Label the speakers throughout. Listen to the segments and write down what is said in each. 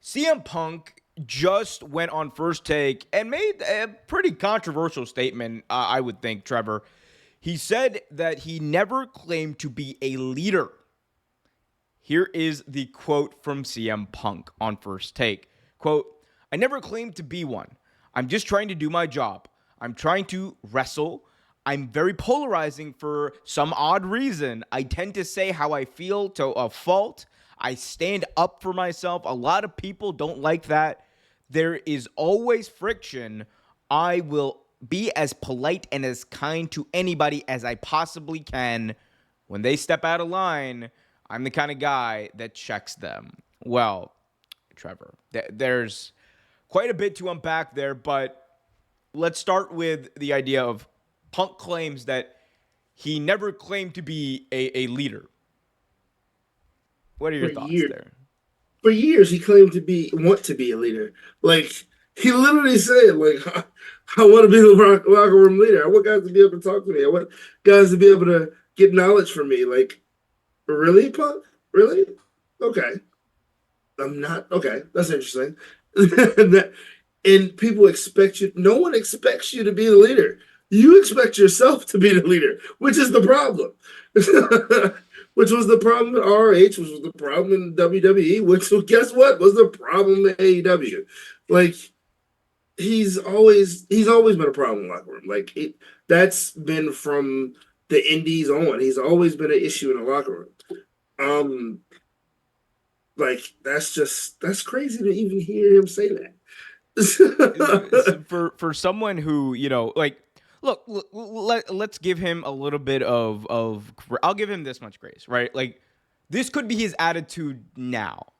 Speaker 1: CM Punk just went on First Take and made a pretty controversial statement, I would think, Trevor. He said that he never claimed to be a leader. Here is the quote from CM Punk on First Take. Quote, I never claimed to be one. I'm just trying to do my job. I'm trying to wrestle. I'm very polarizing for some odd reason. I tend to say how I feel to a fault. I stand up for myself. A lot of people don't like that. There is always friction. I will be as polite and as kind to anybody as I possibly can. When they step out of line, I'm the kind of guy that checks them. Well, Trevor, there's quite a bit to unpack there, but let's start with the idea of Punk claims that he never claimed to be a leader. What are your
Speaker 2: For
Speaker 1: thoughts
Speaker 2: years,
Speaker 1: there?
Speaker 2: for years, he claimed to want to be a leader. Like he literally said, like I want to be the locker room leader. I want guys to be able to talk to me. I want guys to be able to get knowledge from me. Like, really, Punk? Really? Okay. I'm not okay. That's interesting. And people expect you. No one expects you to be the leader. You expect yourself to be the leader, which is the problem. Which was the problem in RH, which was the problem in WWE, which guess what was the problem in AEW. Like he's always been a problem in the locker room. That's been from the indies on. He's always been an issue in the locker room. That's crazy to even hear him say that.
Speaker 1: For someone who, look, let's give him a little bit of I'll give him this much grace, right? Like this could be his attitude now.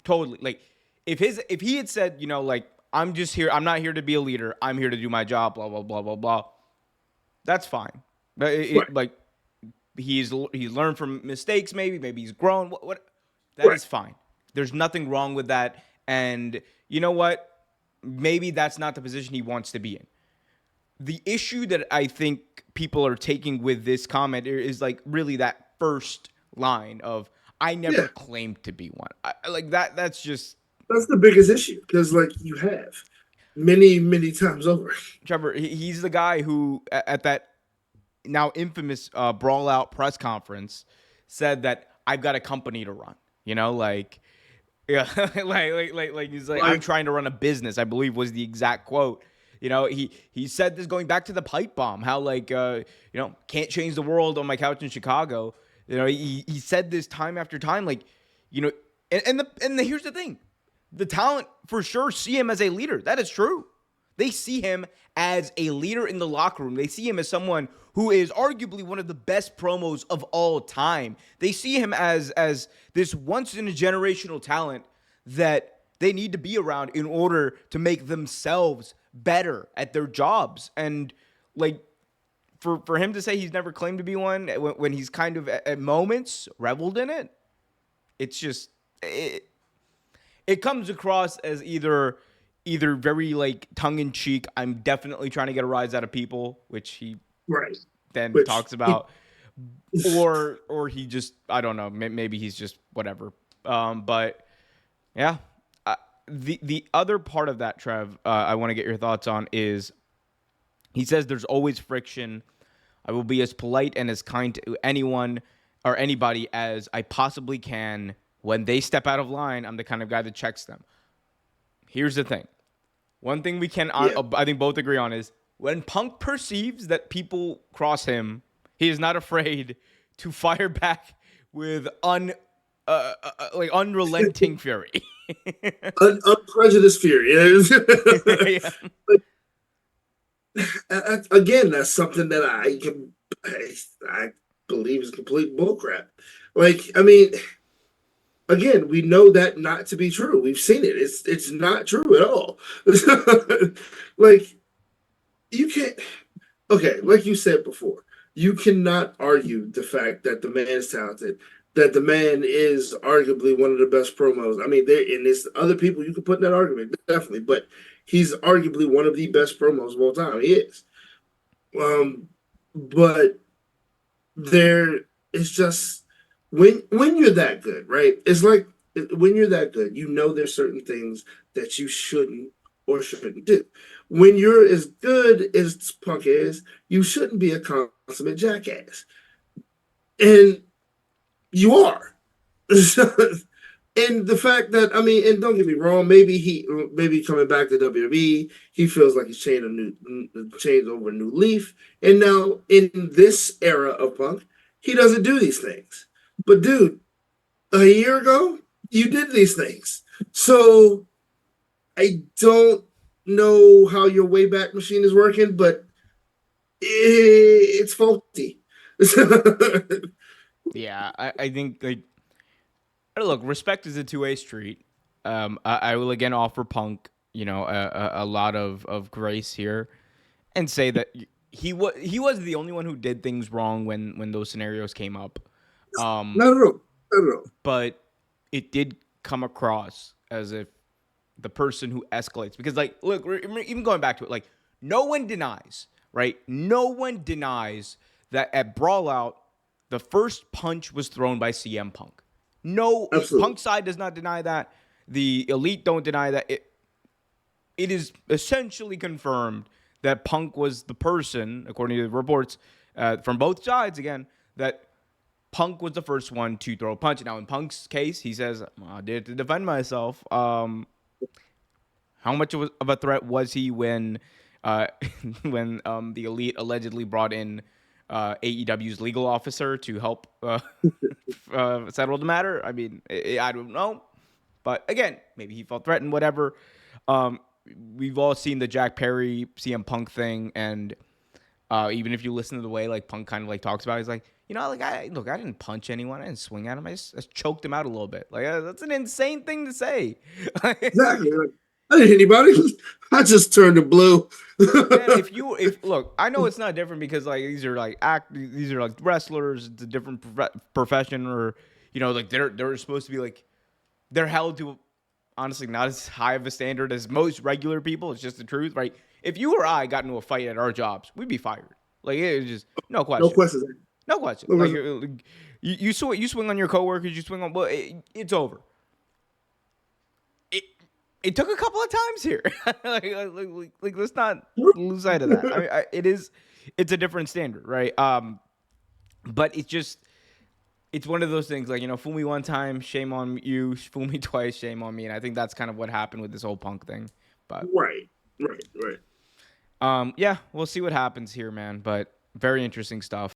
Speaker 1: Totally. Like if he had said, like I'm just here, I'm not here to be a leader. I'm here to do my job, blah blah blah blah blah. That's fine.
Speaker 2: Right,
Speaker 1: Like he's learned from mistakes, maybe he's grown. What that
Speaker 2: right.
Speaker 1: is fine. There's nothing wrong with that. And you know what? Maybe that's not the position he wants to be in. The issue that I think people are taking with this comment is like really that first line of "I never
Speaker 2: Yeah,
Speaker 1: claimed to be one." Like that. That's just
Speaker 2: that's the biggest issue because like you have many, many times over.
Speaker 1: Trevor. He's the guy who at that now infamous brawl out press conference said that I've got a company to run. Like yeah, like he's like I'm
Speaker 2: Like,
Speaker 1: trying to run a business. I believe was the exact quote. He said this going back to the pipe bomb. How can't change the world on my couch in Chicago. He said this time after time. Like here's the thing, the talent for sure see him as a leader. That is true. They see him as a leader in the locker room. They see him as someone who is arguably one of the best promos of all time. They see him as this once in a generational talent that they need to be around in order to make themselves better at their jobs. And like for him to say he's never claimed to be one when he's kind of at moments reveled in it, it's just it comes across as either very like tongue in cheek. I'm definitely trying to get a rise out of people, which he
Speaker 2: right.
Speaker 1: then
Speaker 2: Which
Speaker 1: talks about, or he just I don't know. Maybe he's just whatever. But yeah, the other part of that, Trev, I want to get your thoughts on is he says there's always friction. I will be as polite and as kind to anyone or anybody as I possibly can. When they step out of line, I'm the kind of guy that checks them. Here's the thing. One thing we can,
Speaker 2: yeah.
Speaker 1: I think, both agree on is when Punk perceives that people cross him, he is not afraid to fire back with unrelenting fury.
Speaker 2: Unprejudiced fury.
Speaker 1: Yeah.
Speaker 2: Again, that's something that I believe is complete bullcrap. I mean, again, we know that not to be true. We've seen it. It's not true at all. Like you can't. Okay, like you said before, you cannot argue the fact that the man is talented. That the man is arguably one of the best promos. I mean, there's other people you could put in that argument, definitely, but he's arguably one of the best promos of all time. He is. Um, but there is just when you're that good, right? It's like when you're that good, you know there's certain things that you shouldn't do. When you're as good as Punk is, you shouldn't be a consummate jackass, and you are. And the fact that and don't get me wrong, maybe coming back to WWE, he feels like he's changed over a new leaf, and now in this era of Punk, he doesn't do these things. But dude, a year ago, you did these things, so I don't know how your Wayback Machine is working, but it's faulty.
Speaker 1: Yeah, I think like look, respect is a two-way street. I will again offer Punk, a lot of grace here, and say that he was the only one who did things wrong when those scenarios came up. Um,
Speaker 2: Not at all. Not at all.
Speaker 1: but it did come across as if the person who escalates, because like look, even going back to it, like no one denies, right? No one denies that at Brawl Out, the first punch was thrown by CM Punk. No,
Speaker 2: Absolutely.
Speaker 1: Punk side does not deny that. The Elite don't deny that. It is essentially confirmed that Punk was the person, according to the reports from both sides, again, that Punk was the first one to throw a punch. Now, in Punk's case, he says, well, I did it to defend myself. How much of a threat was he when the Elite allegedly brought in AEW's legal officer to help settle the matter? I mean, I don't know. But again, maybe he felt threatened, whatever. Um, we've all seen the Jack Perry CM Punk thing, and even if you listen to the way like Punk kind of like talks about it, he's like, I didn't punch anyone, I didn't swing at him, I just choked him out a little bit. Like that's an insane thing to say.
Speaker 2: Exactly. Like, I didn't hit anybody. I just turned to blue.
Speaker 1: Man, if look, I know it's not different because like these are like wrestlers. It's a different profession, or like they're supposed to be like they're held to honestly not as high of a standard as most regular people. It's just the truth, right? If you or I got into a fight at our jobs, we'd be fired. Like it's just no
Speaker 2: No
Speaker 1: question,
Speaker 2: questions.
Speaker 1: no question.
Speaker 2: No
Speaker 1: Like
Speaker 2: questions.
Speaker 1: you swing on your coworkers, you swing on. Well, it's over. It it took a couple of times here. like let's not lose sight of that. It's a different standard, right? But it's one of those things like fool me one time, shame on you. Fool me twice, shame on me. And I think that's kind of what happened with this whole Punk thing. But
Speaker 2: Right. Right. Right.
Speaker 1: yeah, we'll see what happens here, man. But very interesting stuff.